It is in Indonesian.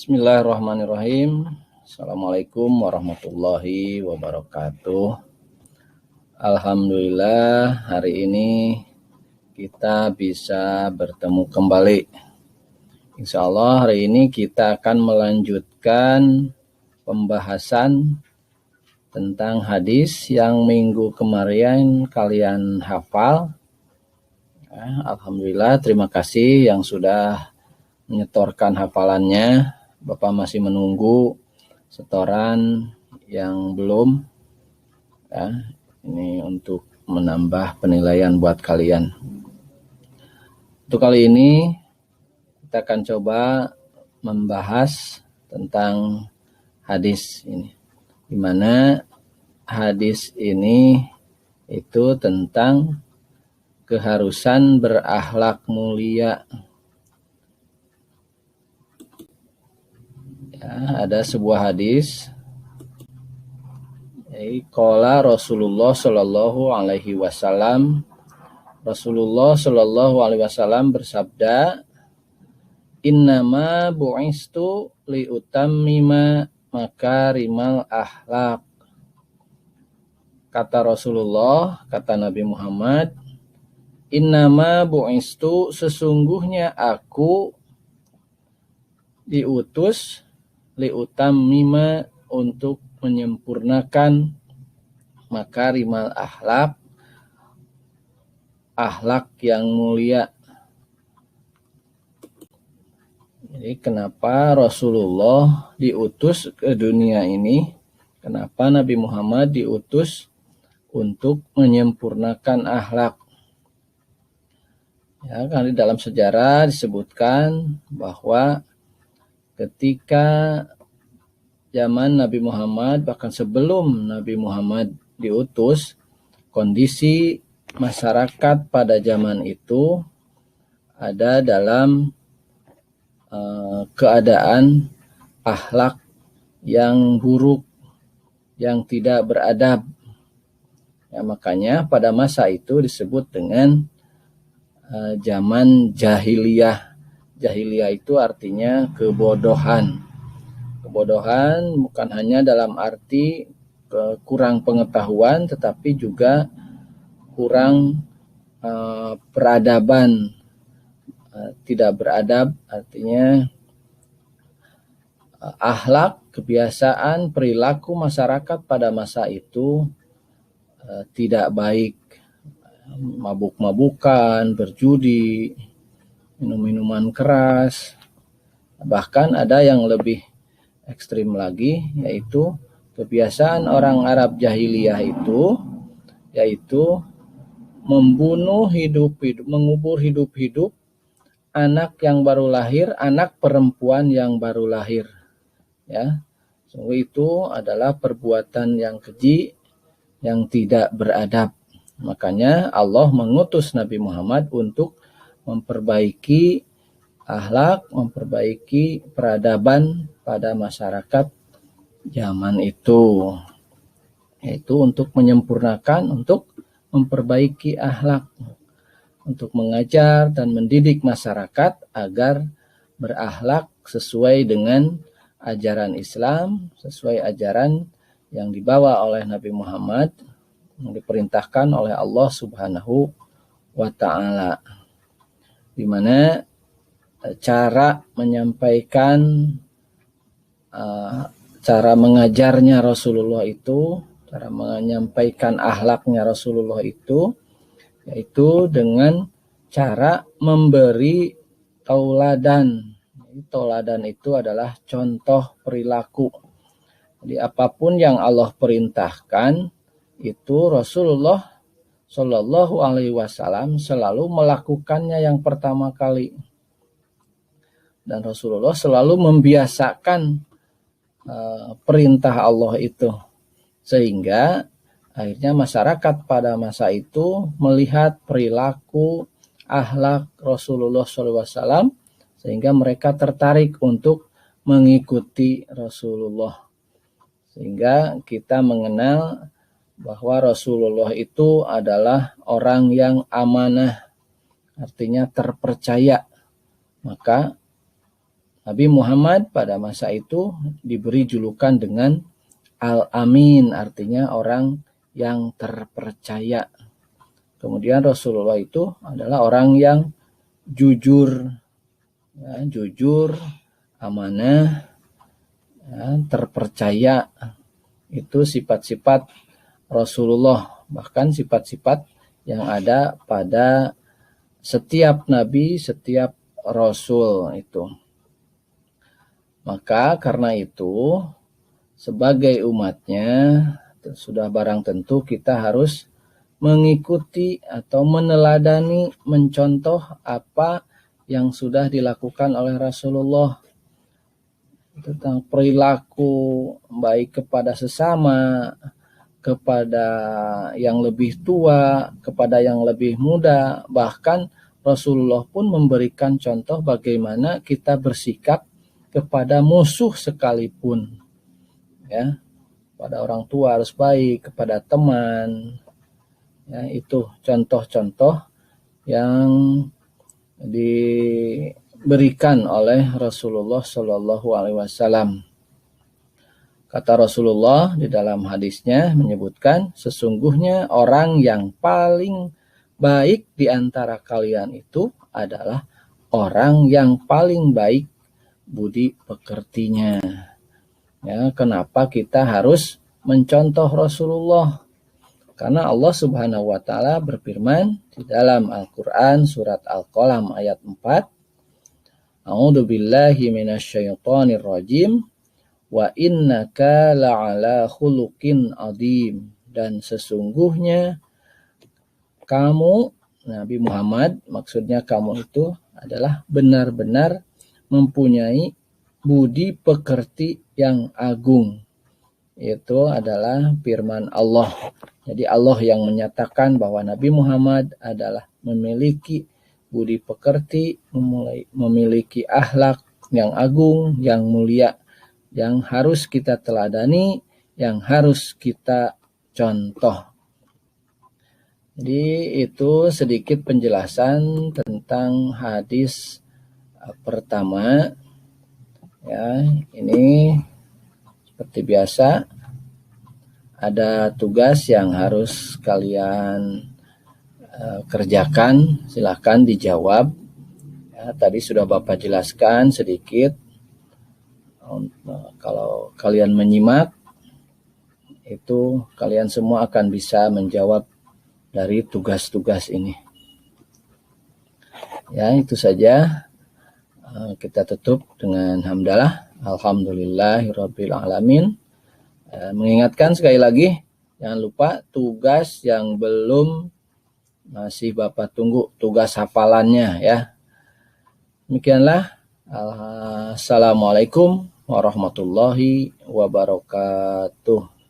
Bismillahirrahmanirrahim. Assalamualaikum warahmatullahi wabarakatuh. Alhamdulillah hari ini kita bisa bertemu kembali. Insya Allah hari ini kita akan melanjutkan pembahasan tentang hadis yang minggu kemarin kalian hafal. Alhamdulillah, terima kasih yang sudah menyetorkan hafalannya. Bapak masih menunggu setoran yang belum. Ini untuk menambah penilaian buat kalian. Untuk kali ini kita akan coba membahas tentang hadis ini, di mana hadis ini itu tentang keharusan berakhlak mulia. Ada sebuah hadis, qala Rasulullah sallallahu alaihi wasallam, Rasulullah sallallahu alaihi wasallam bersabda, innama bu'istu liutammima makarimal akhlak. Kata Rasulullah, kata Nabi Muhammad, innama bu'istu, sesungguhnya aku diutus liutammima, untuk menyempurnakan makarimal akhlak, akhlak yang mulia. Jadi kenapa Rasulullah diutus ke dunia ini? Kenapa Nabi Muhammad diutus untuk menyempurnakan akhlak? Karena di dalam sejarah disebutkan bahwa ketika zaman Nabi Muhammad, bahkan sebelum Nabi Muhammad diutus, kondisi masyarakat pada zaman itu ada dalam keadaan akhlak yang buruk, yang tidak beradab. Makanya pada masa itu disebut dengan zaman jahiliyah. Jahiliyah itu artinya kebodohan. Kebodohan bukan hanya dalam arti kurang pengetahuan, tetapi juga kurang peradaban. Tidak beradab artinya akhlak, kebiasaan, perilaku masyarakat pada masa itu tidak baik. Mabuk-mabukan, berjudi, minum-minuman keras. Bahkan ada yang lebih ekstrim lagi, yaitu kebiasaan orang Arab jahiliyah itu, yaitu membunuh hidup-hidup, mengubur hidup-hidup anak yang baru lahir, anak perempuan yang baru lahir. Sungguh itu adalah perbuatan yang keji, yang tidak beradab. Makanya Allah mengutus Nabi Muhammad untuk memperbaiki akhlak, memperbaiki peradaban pada masyarakat zaman itu. Yaitu untuk menyempurnakan, untuk memperbaiki akhlak, untuk mengajar dan mendidik masyarakat agar berakhlak sesuai dengan ajaran Islam, sesuai ajaran yang dibawa oleh Nabi Muhammad, yang diperintahkan oleh Allah Subhanahu wa ta'ala. Di mana cara menyampaikan, cara mengajarnya Rasulullah itu, cara menyampaikan akhlaknya Rasulullah itu, yaitu dengan cara memberi tauladan. Tauladan itu adalah contoh perilaku. Jadi apapun yang Allah perintahkan, itu Rasulullah Shallallahu Alaihi Wasallam selalu melakukannya yang pertama kali. Dan Rasulullah selalu membiasakan perintah Allah itu. Sehingga akhirnya masyarakat pada masa itu melihat perilaku akhlak Rasulullah SAW, sehingga mereka tertarik untuk mengikuti Rasulullah. Sehingga kita mengenal bahwa Rasulullah itu adalah orang yang amanah, artinya terpercaya. Maka Nabi Muhammad pada masa itu diberi julukan dengan Al-Amin, artinya orang yang terpercaya. Kemudian Rasulullah itu adalah orang yang jujur, ya, jujur, amanah, ya, terpercaya. Itu sifat-sifat Rasulullah, bahkan sifat-sifat yang ada pada setiap nabi, setiap rasul itu. Maka karena itu, sebagai umatnya, sudah barang tentu kita harus mengikuti atau meneladani, mencontoh apa yang sudah dilakukan oleh Rasulullah tentang perilaku baik kepada sesama, kepada yang lebih tua, kepada yang lebih muda. Bahkan Rasulullah pun memberikan contoh bagaimana kita bersikap kepada musuh sekalipun, ya. Pada orang tua harus baik, kepada teman, ya, itu contoh-contoh yang diberikan oleh Rasulullah Shallallahu Alaihi Wasallam. Kata Rasulullah di dalam hadisnya menyebutkan, sesungguhnya orang yang paling baik di antara kalian itu adalah orang yang paling baik budi pekertinya. Ya, kenapa kita harus mencontoh Rasulullah? Karena Allah Subhanahu wa taala berfirman di dalam Al-Qur'an surat Al-Qalam ayat 4, A'udzu billahi minasyaitonir rajim wa innaka la'ala khuluqin adzim, dan sesungguhnya kamu Nabi Muhammad, maksudnya kamu itu adalah benar-benar mempunyai budi pekerti yang agung. Itu adalah firman Allah. Jadi Allah yang menyatakan bahwa Nabi Muhammad adalah memiliki budi pekerti, memiliki akhlak yang agung, yang mulia, yang harus kita teladani, yang harus kita contoh. Jadi itu sedikit penjelasan tentang hadis pertama. Ya, ini seperti biasa ada tugas yang harus kalian kerjakan, silahkan dijawab. Ya, tadi sudah Bapak jelaskan sedikit. Kalau kalian menyimak, itu kalian semua akan bisa menjawab dari tugas-tugas ini. Ya, itu saja. Kita tutup dengan hamdalah. Alhamdulillahirabbil alamin. Mengingatkan sekali lagi, jangan lupa tugas yang belum masih Bapak tunggu, tugas hafalannya ya. Demikianlah. Assalamualaikum warahmatullahi wabarakatuh.